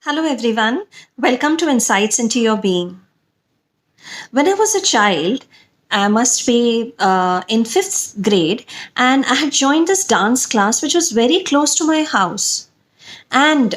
Hello, everyone. Welcome to Insights into Your Being. When I was a child, I must be in fifth grade, and I had joined this dance class which was very close to my house. And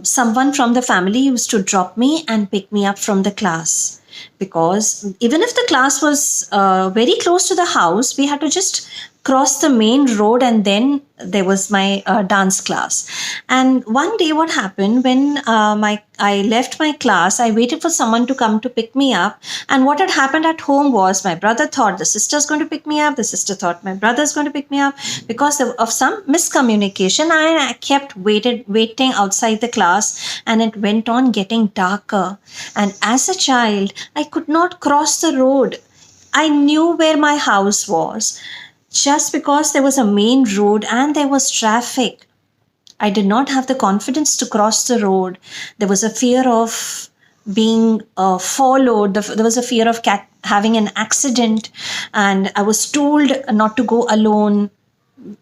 someone from the family used to drop me and pick me up from the class. Because even if the class was very close to the house, we had to just cross the main road, and then there was my dance class. And one day, what happened when my I left my class, I waited for someone to come to pick me up. And what had happened at home was my brother thought the sister's going to pick me up, the sister thought my brother's going to pick me up. Because of some miscommunication, I kept waiting outside the class, and it went on getting darker. And as a child, I could not cross the road. I knew where my house was just because there was a main road and there was traffic. I did not have the confidence to cross the road. There was a fear of being followed. There was a fear of having an accident, and I was told not to go alone.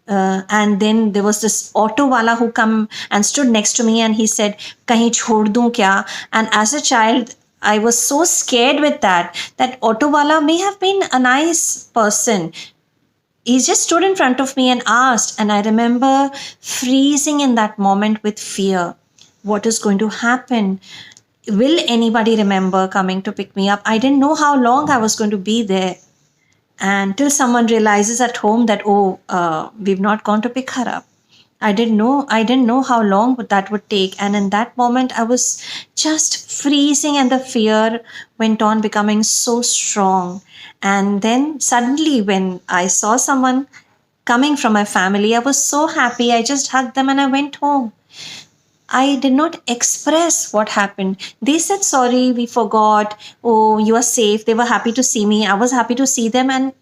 And then there was this auto wala who come and stood next to me, and he said, "Kahin chhod dun kya?" And as a child, I was so scared with that auto wala may have been a nice person. He just stood in front of me and asked, and I remember freezing in that moment with fear. What is going to happen? Will anybody remember coming to pick me up? I didn't know how long I was going to be there. And till someone realizes at home that, oh, we've not gone to pick her up. I didn't know how long that would take. And in that moment, I was just freezing, and the fear went on becoming so strong. And then suddenly, when I saw someone coming from my family, I was so happy. I just hugged them and I went home. I did not express what happened. They said sorry, we forgot. Oh, you are safe. They were happy to see me. I was happy to see them. And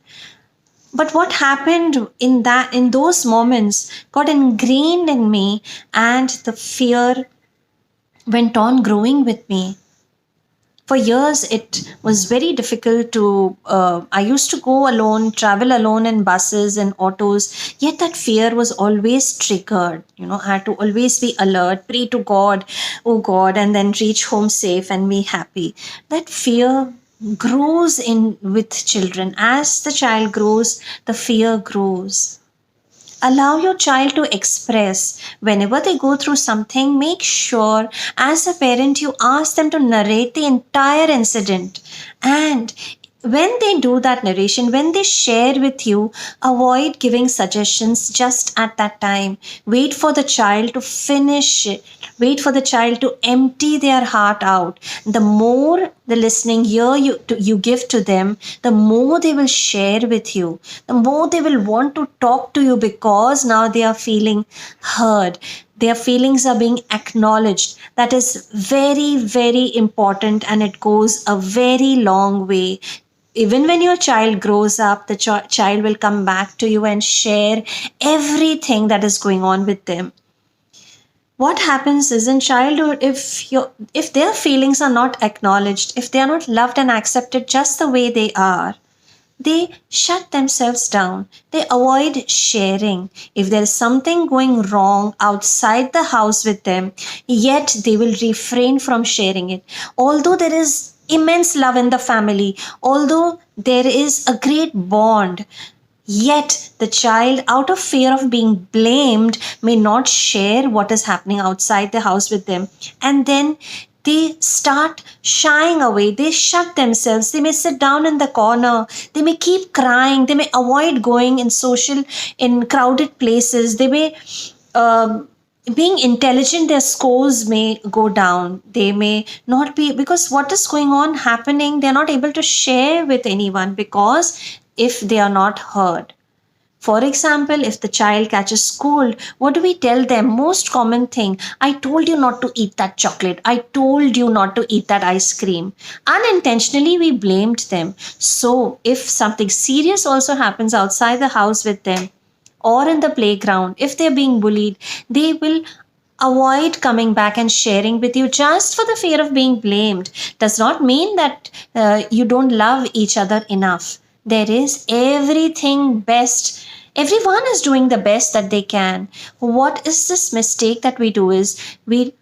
but what happened in those moments got ingrained in me, and the fear went on growing with me. For years it was very difficult to I used to go alone, travel alone in buses and autos, yet that fear was always triggered. I had to always be alert, pray to God, oh God, and then reach home safe and be happy. That fear grows in with children. As the child grows, the fear grows. Allow your child to express. Whenever they go through something, make sure as a parent you ask them to narrate the entire incident. And when they do that narration, when they share with you, avoid giving suggestions just at that time. Wait for the child to finish it. Wait for the child to empty their heart out. The more the listening ear you give to them, the more they will share with you. The more they will want to talk to you, because now they are feeling heard. Their feelings are being acknowledged. That is very, very important, and it goes a very long way. Even when your child grows up, the child will come back to you and share everything that is going on with them. What happens is, in childhood, if their feelings are not acknowledged, if they are not loved and accepted just the way they are, they shut themselves down. They avoid sharing. If there is something going wrong outside the house with them, yet they will refrain from sharing it. Although there is immense love in the family, although there is a great bond, yet the child, out of fear of being blamed, may not share what is happening outside the house with them. And then they start shying away. They shut themselves. They may sit down in the corner. They may keep crying. They may avoid going in crowded places. They may, being intelligent, their scores may go down. They may not be, because what is going on happening, they're not able to share with anyone, because if they are not heard. For example, if the child catches cold, what do we tell them? Most common thing, I told you not to eat that chocolate. I told you not to eat that ice cream. Unintentionally, we blamed them. So, if something serious also happens outside the house with them or in the playground, if they're being bullied, they will avoid coming back and sharing with you just for the fear of being blamed. Does not mean that you don't love each other enough. There is everything best. Everyone is doing the best that they can. What is this mistake that we do is we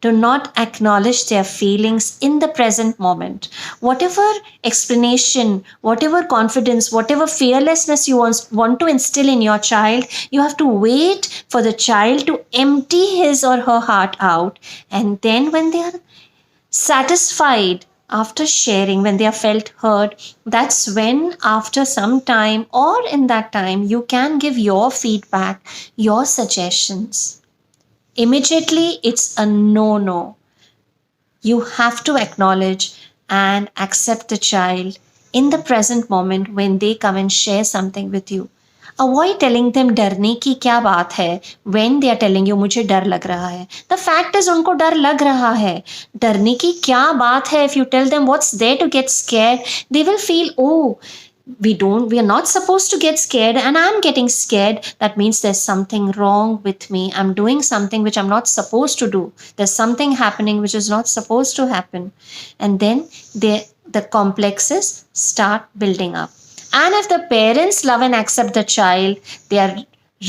Do not acknowledge their feelings in the present moment. Whatever explanation, whatever confidence, whatever fearlessness you want to instill in your child, you have to wait for the child to empty his or her heart out. And then, when they are satisfied after sharing, when they are felt heard, that's when, after some time or in that time, you can give your feedback, your suggestions. Immediately, it's a no no. You have to acknowledge and accept the child in the present moment when they come and share something with you. Avoid telling them डरने की क्या बात है when they are telling you मुझे डर लग रहा है. The fact is उनको डर लग रहा है. डरने की क्या बात है? If you tell them what's there to get scared, they will feel, oh, we are not supposed to get scared and I'm getting scared. That means there's something wrong with me. I'm doing something which I'm not supposed to do. There's something happening which is not supposed to happen. And then the complexes start building up. And if the parents love and accept the child, they are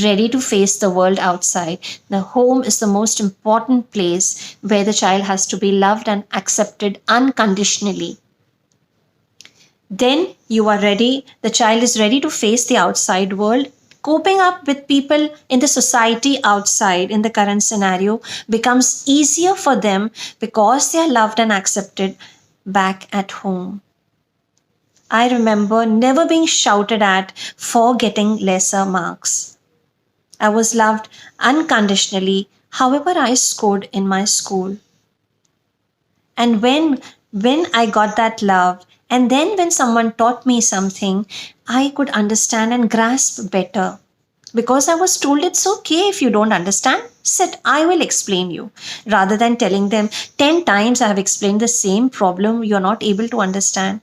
ready to face the world outside. The home is the most important place where the child has to be loved and accepted unconditionally. Then you are ready, the child is ready to face the outside world. Coping up with people in the society outside in the current scenario becomes easier for them because they are loved and accepted back at home. I remember never being shouted at for getting lesser marks. I was loved unconditionally, however I scored in my school. And when I got that love, and then when someone taught me something, I could understand and grasp better. Because I was told it's okay if you don't understand, sit, I will explain you. Rather than telling them 10 times I have explained the same problem, you're not able to understand.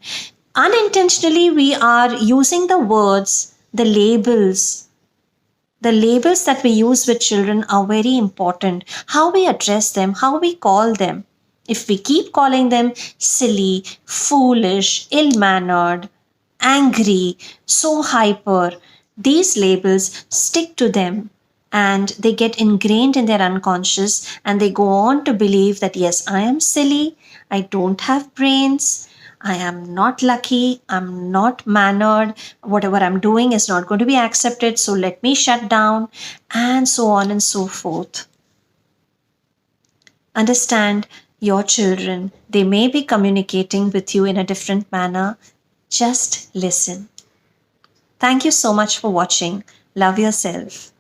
Unintentionally, we are using the words, the labels. The labels that we use with children are very important. How we address them, how we call them. If we keep calling them silly, foolish, ill mannered, angry, so hyper, these labels stick to them and they get ingrained in their unconscious and they go on to believe that, yes, I am silly, I don't have brains, I am not lucky, I'm not mannered, whatever I'm doing is not going to be accepted, so let me shut down, and so on and so forth. Understand your children. They may be communicating with you in a different manner. Just listen. Thank you so much for watching. Love yourself.